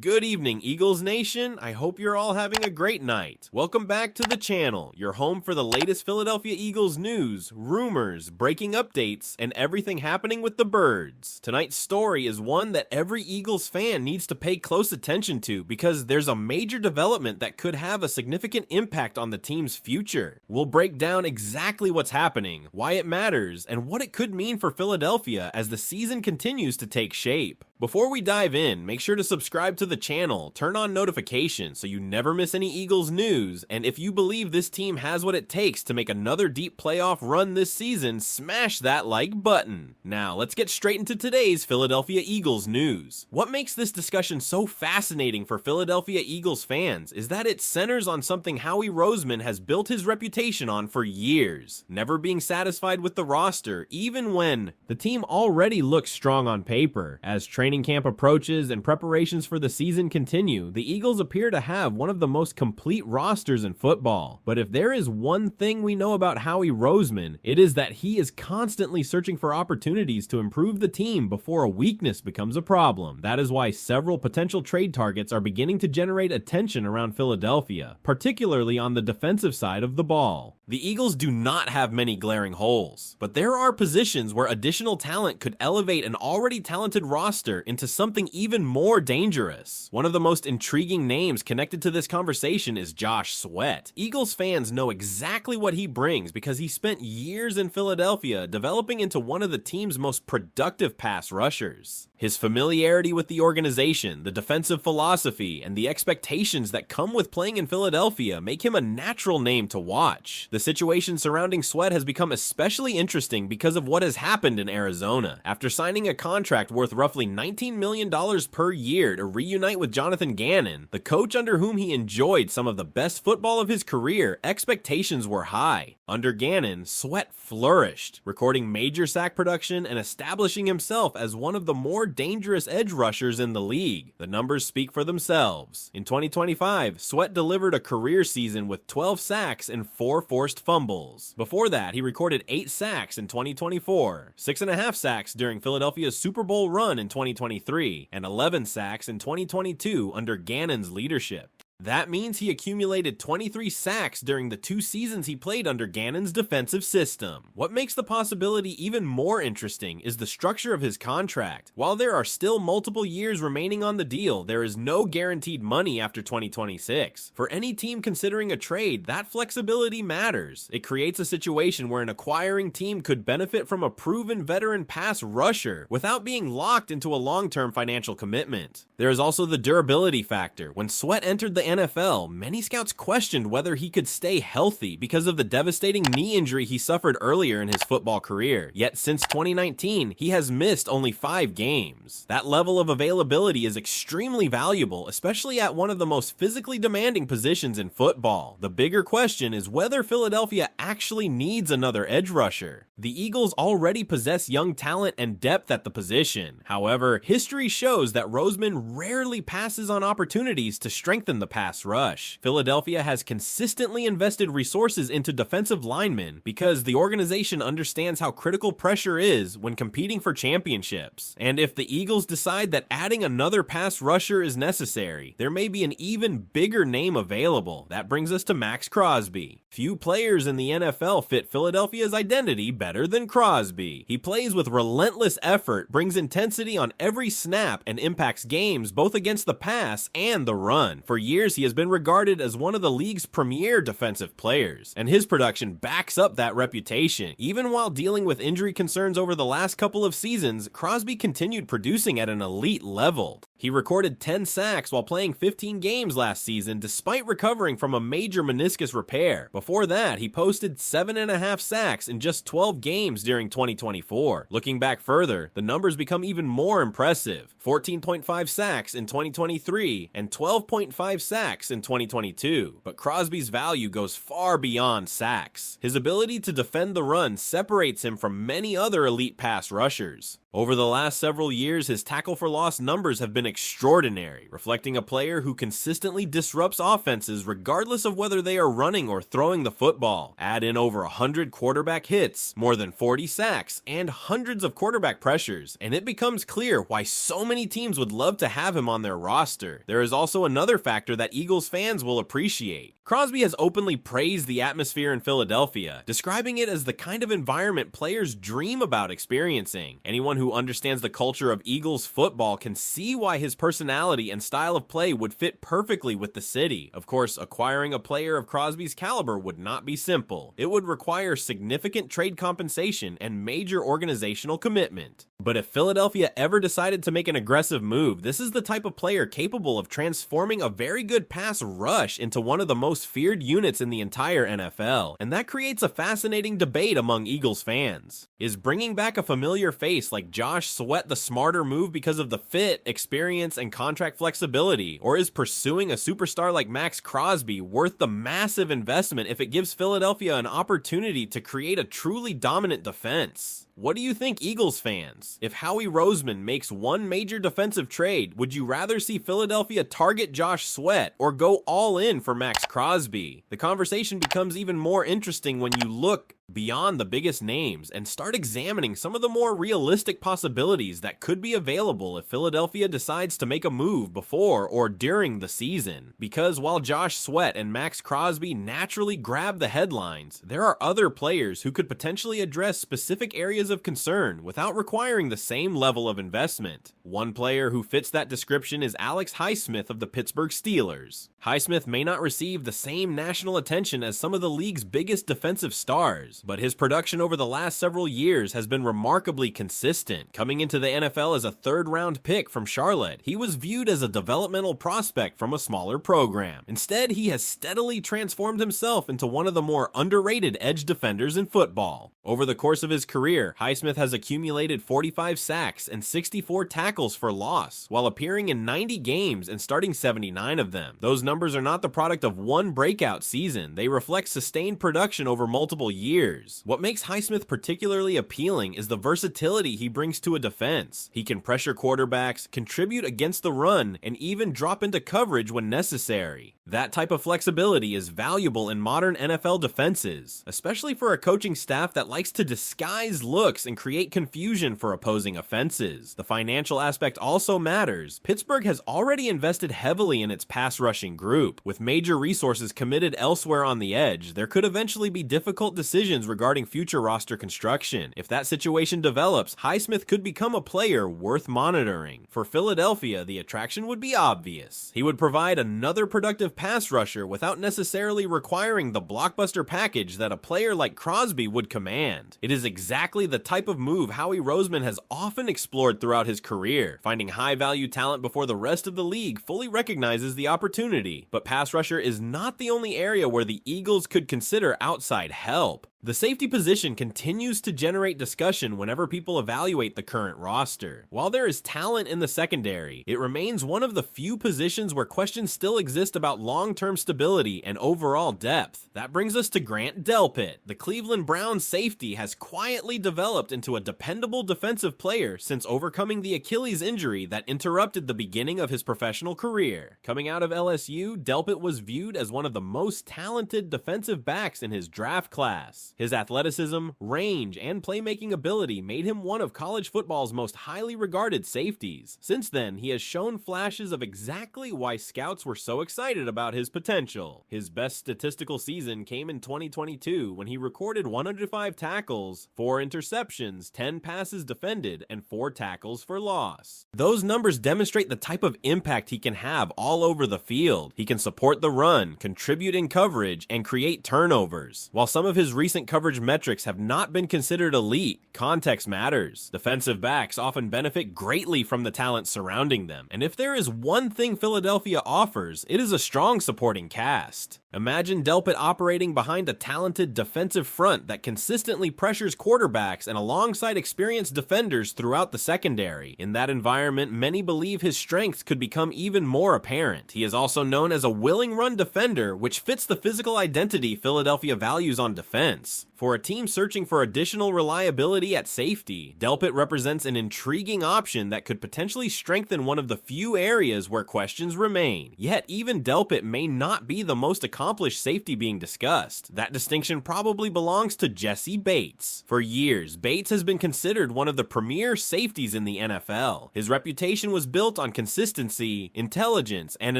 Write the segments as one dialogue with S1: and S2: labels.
S1: Good evening, Eagles Nation. I hope you're all having a great night. Welcome back to the channel, your home for the latest Philadelphia Eagles news, rumors, breaking updates, and everything happening with the birds. Tonight's story is one that every Eagles fan needs to pay close attention to because there's a major development that could have a significant impact on the team's future. We'll break down exactly what's happening, why it matters, and what it could mean for Philadelphia as the season continues to take shape. Before we dive in, make sure to subscribe to the channel, turn on notifications so you never miss any Eagles news, and if you believe this team has what it takes to make another deep playoff run this season, smash that like button. Now, let's get straight into today's Philadelphia Eagles news. What makes this discussion so fascinating for Philadelphia Eagles fans is that it centers on something Howie Roseman has built his reputation on for years, never being satisfied with the roster, even when the team already looks strong on paper. As training camp approaches and preparations for the season continue, the Eagles appear to have one of the most complete rosters in football. But if there is one thing we know about Howie Roseman, it is that he is constantly searching for opportunities to improve the team before a weakness becomes a problem. That is why several potential trade targets are beginning to generate attention around Philadelphia, particularly on the defensive side of the ball. The Eagles do not have many glaring holes, but there are positions where additional talent could elevate an already talented roster into something even more dangerous. One of the most intriguing names connected to this conversation is Josh Sweat. Eagles fans know exactly what he brings because he spent years in Philadelphia developing into one of the team's most productive pass rushers. His familiarity with the organization, the defensive philosophy, and the expectations that come with playing in Philadelphia make him a natural name to watch. The situation surrounding Sweat has become especially interesting because of what has happened in Arizona. After signing a contract worth roughly $19 million per year to reunite with Jonathan Gannon, the coach under whom he enjoyed some of the best football of his career, expectations were high. Under Gannon, Sweat flourished, recording major sack production and establishing himself as one of the more dangerous edge rushers in the league. The numbers speak for themselves. In 2025, Sweat delivered a career season with 12 sacks and 4 forced fumbles. Before that, he recorded 8 sacks in 2024, 6.5 sacks during Philadelphia's Super Bowl run in 2023, and 11 sacks in 2022 under Gannon's leadership. That means he accumulated 23 sacks during the 2 seasons he played under Gannon's defensive system. What makes the possibility even more interesting is the structure of his contract. While there are still multiple years remaining on the deal, there is no guaranteed money after 2026. For any team considering a trade, that flexibility matters. It creates a situation where an acquiring team could benefit from a proven veteran pass rusher without being locked into a long-term financial commitment. There is also the durability factor. When Sweat entered the NFL, many scouts questioned whether he could stay healthy because of the devastating knee injury he suffered earlier in his football career. Yet since 2019, he has missed only 5 games. That level of availability is extremely valuable, especially at one of the most physically demanding positions in football. The bigger question is whether Philadelphia actually needs another edge rusher. The Eagles already possess young talent and depth at the position. However, history shows that Roseman rarely passes on opportunities to strengthen the pass rush. Philadelphia has consistently invested resources into defensive linemen because the organization understands how critical pressure is when competing for championships. And if the Eagles decide that adding another pass rusher is necessary, there may be an even bigger name available. That brings us to Max Crosby. Few players in the NFL fit Philadelphia's identity better than Crosby. He plays with relentless effort, brings intensity on every snap, and impacts games both against the pass and the run. For years, he has been regarded as one of the league's premier defensive players, and his production backs up that reputation. Even while dealing with injury concerns over the last couple of seasons, Crosby continued producing at an elite level. He recorded 10 sacks while playing 15 games last season despite recovering from a major meniscus repair. Before that, he posted 7.5 sacks in just 12 games during 2024. Looking back further, the numbers become even more impressive. 14.5 sacks in 2023 and 12.5 sacks in 2022. But Crosby's value goes far beyond sacks. His ability to defend the run separates him from many other elite pass rushers. Over the last several years, his tackle for loss numbers have been extraordinary, reflecting a player who consistently disrupts offenses regardless of whether they are running or throwing the football. Add in over 100 quarterback hits, more than 40 sacks, and hundreds of quarterback pressures, and it becomes clear why so many teams would love to have him on their roster. There is also another factor that Eagles fans will appreciate. Crosby has openly praised the atmosphere in Philadelphia, describing it as the kind of environment players dream about experiencing. Anyone who understands the culture of Eagles football can see why his personality and style of play would fit perfectly with the city. Of course, acquiring a player of Crosby's caliber would not be simple. It would require significant trade compensation and major organizational commitment. But if Philadelphia ever decided to make an aggressive move, this is the type of player capable of transforming a very good pass rush into one of the most feared units in the entire NFL, and that creates a fascinating debate among Eagles fans. Is bringing back a familiar face like Josh Sweat the smarter move because of the fit, experience, and contract flexibility, or is pursuing a superstar like Max Crosby worth the massive investment if it gives Philadelphia an opportunity to create a truly dominant defense? What do you think, Eagles fans? If Howie Roseman makes one major defensive trade, would you rather see Philadelphia target Josh Sweat or go all in for Max Crosby? The conversation becomes even more interesting when you look beyond the biggest names and start examining some of the more realistic possibilities that could be available if Philadelphia decides to make a move before or during the season. Because while Josh Sweat and Max Crosby naturally grab the headlines, there are other players who could potentially address specific areas of concern without requiring the same level of investment. One player who fits that description is Alex Highsmith of the Pittsburgh Steelers. Highsmith may not receive the same national attention as some of the league's biggest defensive stars, but his production over the last several years has been remarkably consistent. Coming into the NFL as a third-round pick from Charlotte, he was viewed as a developmental prospect from a smaller program. Instead, he has steadily transformed himself into one of the more underrated edge defenders in football. Over the course of his career, Highsmith has accumulated 45 sacks and 64 tackles for loss, while appearing in 90 games and starting 79 of them. Those numbers are not the product of one breakout season. They reflect sustained production over multiple years. What makes Highsmith particularly appealing is the versatility he brings to a defense. He can pressure quarterbacks, contribute against the run, and even drop into coverage when necessary. That type of flexibility is valuable in modern NFL defenses, especially for a coaching staff that likes to disguise looks and create confusion for opposing offenses. The financial aspect also matters. Pittsburgh has already invested heavily in its pass rushing group. With major resources committed elsewhere on the edge, there could eventually be difficult decisions regarding future roster construction. If that situation develops, Highsmith could become a player worth monitoring. For Philadelphia, the attraction would be obvious. He would provide another productive pass rusher without necessarily requiring the blockbuster package that a player like Crosby would command. It is exactly the type of move Howie Roseman has often explored throughout his career, finding high-value talent before the rest of the league fully recognizes the opportunity. But pass rusher is not the only area where the Eagles could consider outside help. The safety position continues to generate discussion whenever people evaluate the current roster. While there is talent in the secondary, it remains one of the few positions where questions still exist about long-term stability and overall depth. That brings us to Grant Delpit. The Cleveland Browns safety has quietly developed into a dependable defensive player since overcoming the Achilles injury that interrupted the beginning of his professional career. Coming out of LSU, Delpit was viewed as one of the most talented defensive backs in his draft class. His athleticism, range, and playmaking ability made him one of college football's most highly regarded safeties. Since then, he has shown flashes of exactly why scouts were so excited about his potential. His best statistical season came in 2022 when he recorded 105 tackles, 4 interceptions, 10 passes defended, and 4 tackles for loss. Those numbers demonstrate the type of impact he can have all over the field. He can support the run, contribute in coverage, and create turnovers. While some of his recent coverage metrics have not been considered elite, context matters. Defensive backs often benefit greatly from the talent surrounding them, and if there is one thing Philadelphia offers, it is a strong supporting cast. Imagine Delpit operating behind a talented defensive front that consistently pressures quarterbacks and alongside experienced defenders throughout the secondary. In that environment, many believe his strengths could become even more apparent. He is also known as a willing run defender, which fits the physical identity Philadelphia values on defense. Bates. For a team searching for additional reliability at safety, Delpit represents an intriguing option that could potentially strengthen one of the few areas where questions remain. Yet even Delpit may not be the most accomplished safety being discussed. That distinction probably belongs to Jessie Bates. For years, Bates has been considered one of the premier safeties in the NFL. His reputation was built on consistency, intelligence, and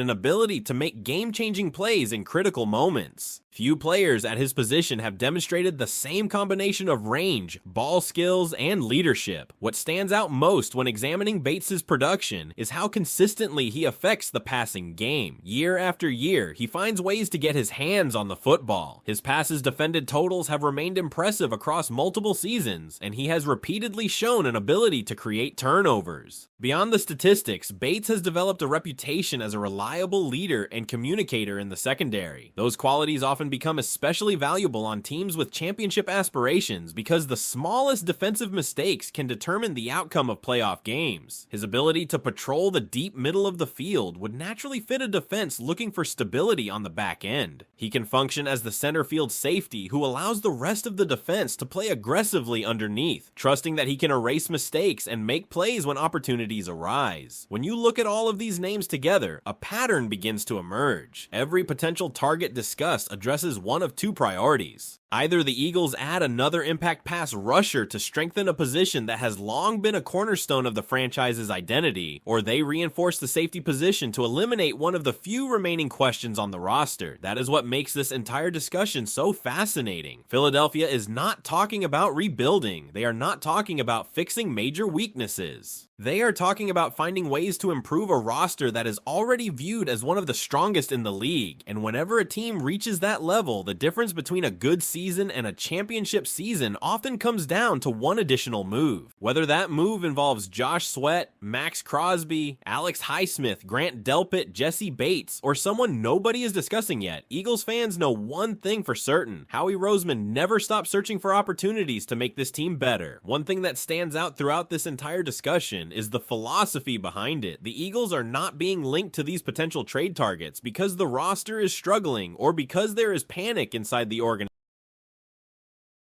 S1: an ability to make game-changing plays in critical moments. Few players at his position have demonstrated the same combination of range, ball skills, and leadership. What stands out most when examining Bates's production is how consistently he affects the passing game. Year after year, he finds ways to get his hands on the football. His passes defended totals have remained impressive across multiple seasons, and he has repeatedly shown an ability to create turnovers. Beyond the statistics, Bates has developed a reputation as a reliable leader and communicator in the secondary. Those qualities often become especially valuable on teams with championship aspirations because the smallest defensive mistakes can determine the outcome of playoff games. His ability to patrol the deep middle of the field would naturally fit a defense looking for stability on the back end. He can function as the center field safety who allows the rest of the defense to play aggressively underneath, trusting that he can erase mistakes and make plays when opportunities arise. When you look at all of these names together, a pattern begins to emerge. Every potential target discussed addresses one of two priorities. Either the Eagles add another impact pass rusher to strengthen a position that has long been a cornerstone of the franchise's identity, or they reinforce the safety position to eliminate one of the few remaining questions on the roster. That is what makes this entire discussion so fascinating. Philadelphia is not talking about rebuilding. They are not talking about fixing major weaknesses. They are talking about finding ways to improve a roster that is already viewed as one of the strongest in the league. And whenever a team reaches that level, the difference between a good season and a championship season often comes down to one additional move. Whether that move involves Josh Sweat, Max Crosby, Alex Highsmith, Grant Delpit, Jessie Bates, or someone nobody is discussing yet, Eagles fans know one thing for certain. Howie Roseman never stopped searching for opportunities to make this team better. One thing that stands out throughout this entire discussion is the philosophy behind it. The Eagles are not being linked to these potential trade targets because the roster is struggling or because there is panic inside the organization.